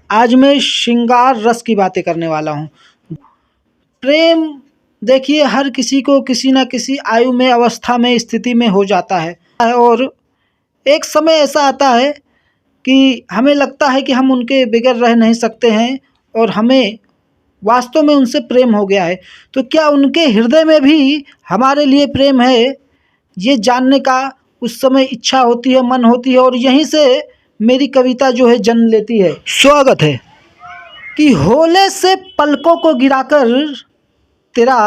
आज मैं श्रृंगार रस की बातें करने वाला हूँ। प्रेम देखिए हर किसी को किसी न किसी आयु में, अवस्था में, स्थिति में हो जाता है और एक समय ऐसा आता है कि हमें लगता है कि हम उनके बगैर रह नहीं सकते हैं और हमें वास्तव में उनसे प्रेम हो गया है। तो क्या उनके हृदय में भी हमारे लिए प्रेम है, ये जानने का उस समय इच्छा होती है, मन होती है। और यहीं से मेरी कविता जो है जन्म लेती है। स्वागत है कि होले से पलकों को गिराकर तेरा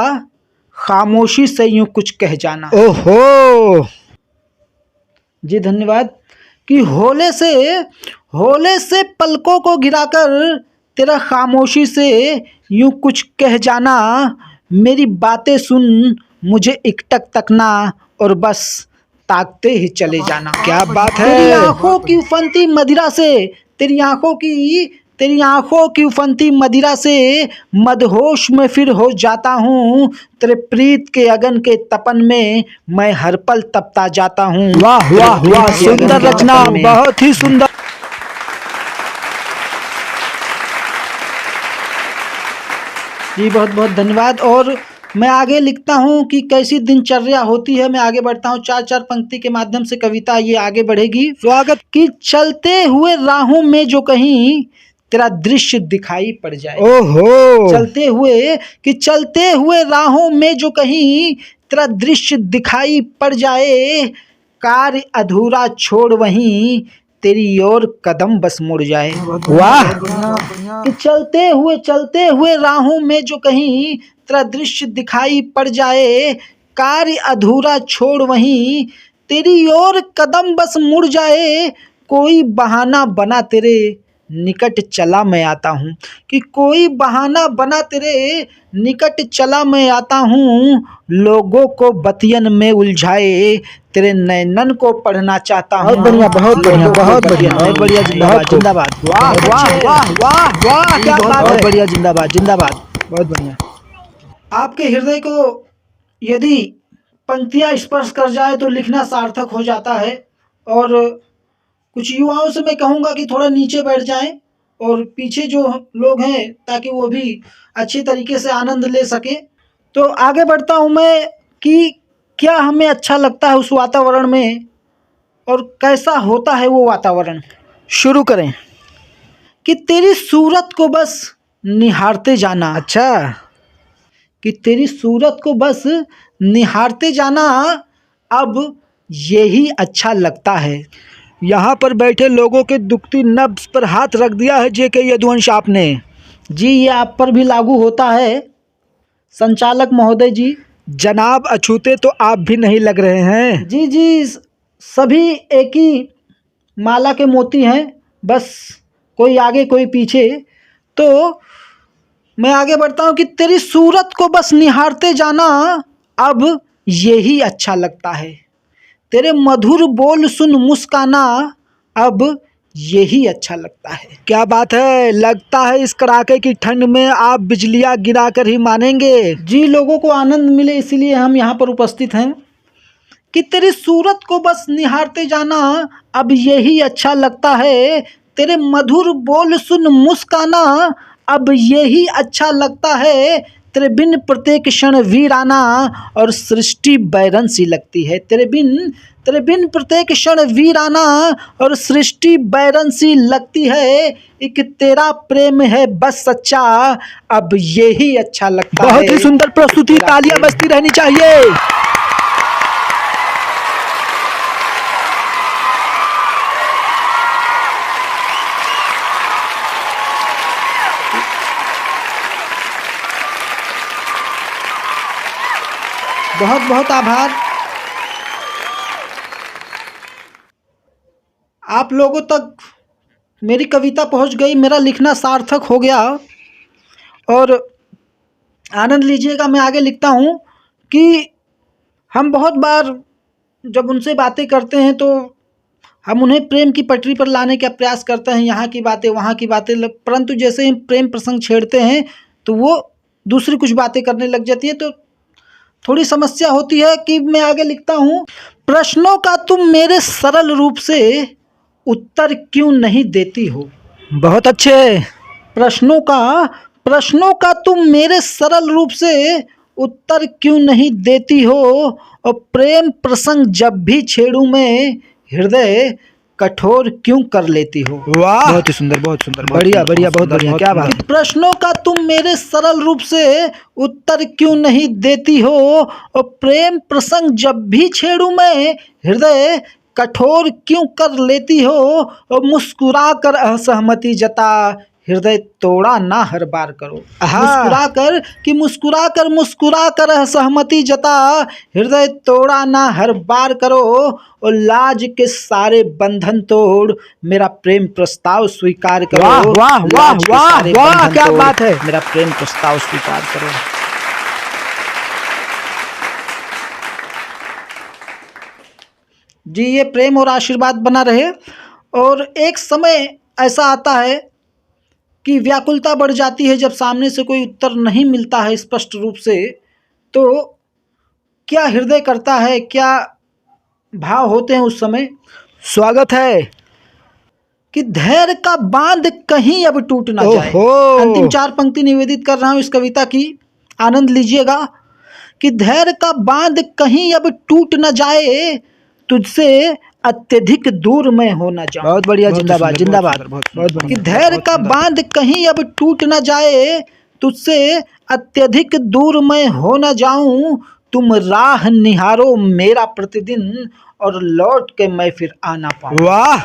खामोशी से यूं कुछ कह जाना। ओहो जी, धन्यवाद। कि होले से पलकों को गिराकर तेरा खामोशी से यूं कुछ कह जाना। मेरी बातें सुन मुझे एकटक तकना और बस ताकते ही चले जाना। क्या बात है। तेरी आंखों की उफनती मदिरा से, तेरी आंखों की उफनती मदिरा से मदहोश में फिर हो जाता हूँ। तेरे प्रीत के अगन के तपन में मैं हर पल तपता जाता हूँ। वाह वाह वाह, सुंदर रचना, बहुत ही सुंदर। जी बहुत बहुत धन्यवाद। और मैं आगे लिखता हूँ कि कैसी दिनचर्या होती है। मैं आगे बढ़ता हूँ, चार चार पंक्ति के माध्यम से कविता ये आगे बढ़ेगी। स्वागत। कि चलते हुए राहों में जो कहीं तेरा दृश्य दिखाई पड़ जाए। ओहो। चलते हुए राहों में जो कहीं तेरा दृश्य दिखाई पड़ जाए, कार्य अधूरा छोड़ वहीं तेरी ओर कदम बस मुड़ जाए। वाह। कि चलते हुए राहों में जो कहीं तेरा दृश्य दिखाई पड़ जाए, कार्य अधूरा छोड़ वहीं तेरी ओर कदम बस मुड़ जाए। कोई बहाना बना तेरे निकट चला मैं आता हूँ। कि कोई बहाना बना तेरे निकट चला मैं आता हूँ। लोगों को बतियन में उलझाए तेरे नैनन को पढ़ना चाहता हूँ। बहुत बढ़िया, बहुत बढ़िया, बहुत बढ़िया, बहुत बढ़िया। जिंदाबाद जिंदाबाद। वाह वाह वाह वाह वाह, क्या बात है। बहुत बढ़िया, जिंदाबाद जिंदाबाद, बहुत बढ़िया। आपके हृदय को यदि पंक्तियाँ स्पर्श कर जाए तो लिखना सार्थक हो जाता है। और कुछ युवाओं से मैं कहूँगा कि थोड़ा नीचे बैठ जाएं और पीछे जो लोग हैं ताकि वो भी अच्छी तरीके से आनंद ले सके। तो आगे बढ़ता हूँ मैं कि क्या हमें अच्छा लगता है उस वातावरण में और कैसा होता है वो वातावरण। शुरू करें। कि तेरी सूरत को बस निहारते जाना। अच्छा। कि तेरी सूरत को बस निहारते जाना अब यही अच्छा लगता है। यहाँ पर बैठे लोगों के दुखती नब्ज पर हाथ रख दिया है जेके यदुवंश आपने। जी ये आप पर भी लागू होता है संचालक महोदय जी। जनाब अछूते तो आप भी नहीं लग रहे हैं। जी जी, सभी एक ही माला के मोती हैं, बस कोई आगे कोई पीछे। तो मैं आगे बढ़ता हूँ कि तेरी सूरत को बस निहारते जाना अब यही अच्छा लगता है। तेरे मधुर बोल सुन मुस्काना अब यही अच्छा लगता है। क्या बात है। लगता है इस कड़ाके की ठंड में आप बिजलियां गिराकर ही मानेंगे। जी, लोगों को आनंद मिले इसीलिए हम यहाँ पर उपस्थित हैं। कि तेरी सूरत को बस निहारते जाना अब यही अच्छा लगता है। तेरे मधुर बोल सुन मुस्काना अब यही अच्छा लगता है। तेरे बिन प्रत्येक क्षण वीराना और सृष्टि बैरन सी लगती है। तेरे बिन प्रत्येक क्षण वीराना और सृष्टि बैरन सी लगती है। एक तेरा प्रेम है बस सच्चा अब यही अच्छा लगता है। बहुत ही सुंदर प्रस्तुति, तालियां बजती रहनी चाहिए। बहुत बहुत आभार। आप लोगों तक मेरी कविता पहुंच गई, मेरा लिखना सार्थक हो गया और आनंद लीजिएगा। मैं आगे लिखता हूं कि हम बहुत बार जब उनसे बातें करते हैं तो हम उन्हें प्रेम की पटरी पर लाने का प्रयास करते हैं, यहाँ की बातें वहाँ की बातें, परंतु जैसे ही प्रेम प्रसंग छेड़ते हैं तो वो दूसरी कुछ बातें करने लग जाती है। तो थोड़ी समस्या होती है कि मैं आगे लिखता हूँ। प्रश्नों का तुम मेरे सरल रूप से उत्तर क्यों नहीं देती हो। बहुत अच्छे। प्रश्नों का तुम मेरे सरल रूप से उत्तर क्यों नहीं देती हो, और प्रेम प्रसंग जब भी छेड़ूं मैं हृदय कठोर क्यों कर लेती हो। वाह, बहुत ही सुंदर, बहुत सुंदर, बढ़िया बढ़िया, बहुत बढ़िया, क्या बात है। प्रश्नों का तुम मेरे सरल रूप से उत्तर क्यों नहीं देती हो, और प्रेम प्रसंग जब भी छेड़ूं मैं हृदय कठोर क्यों कर लेती हो, और मुस्कुरा कर असहमति जता हृदय तोड़ा ना हर बार करो। मुस्कुरा कर असहमति जता हृदय तोड़ा ना हर बार करो, और लाज के सारे बंधन तोड़ मेरा प्रेम प्रस्ताव स्वीकार करो। वाह वाह वाह वाह वाह, क्या बात है। मेरा प्रेम प्रस्ताव स्वीकार करो। जी, ये प्रेम और आशीर्वाद बना रहे। और एक समय ऐसा आता है कि व्याकुलता बढ़ जाती है जब सामने से कोई उत्तर नहीं मिलता है स्पष्ट रूप से, तो क्या हृदय करता है, क्या भाव होते हैं उस समय। स्वागत है कि धैर्य का बांध कहीं अब टूट ना जाए। अंतिम 4 पंक्ति निवेदित कर रहा हूं इस कविता की, आनंद लीजिएगा। कि धैर्य का बांध कहीं अब टूट न जाए, तुझसे अत्यधिक दूर मैं हो न जाऊं। बहुत बढ़िया, जिंदाबाद जिंदाबाद, बहुत बढ़िया। कि धैर्य का बांध कहीं अब टूट न जाए, तुझसे अत्यधिक दूर मैं हो न जाऊं। तुम राह निहारो मेरा प्रतिदिन, और लौट के मैं फिर आना पाऊं। वाह,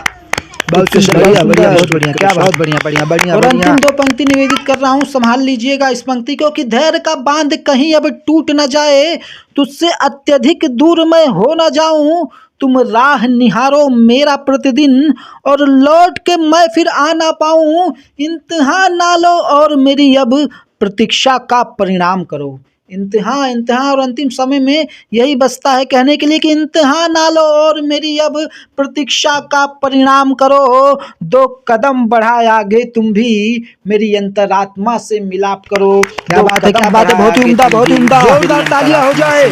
बहुत बढ़िया बढ़िया, बहुत बढ़िया, क्या बहुत बढ़िया बढ़िया बढ़िया। और अंतिम 2 पंक्ति निवेदित कर रहा हूं, संभाल लीजिएगा इस पंक्ति को। कि धैर्य का बांध कहीं अब टूट न जाए, तुझसे अत्यधिक दूर मैं हो न जाऊं। तुम राह निहारो मेरा प्रतिदिन, और लौट के मैं फिर आ ना पाऊं। इंतहा ना लो और मेरी अब प्रतीक्षा का परिणाम करो। इंतहा और अंतिम समय में यही बचता है कहने के लिए कि इंतहा ना लो और मेरी अब प्रतीक्षा का परिणाम करो। 2 कदम बढ़ाए आगे तुम भी मेरी अंतरात्मा से मिलाप करो। क्या बात है, क्या बात है, बहुत ही उम्दा, बहुत ही उम्दा। जोरदार तालियां हो जाए।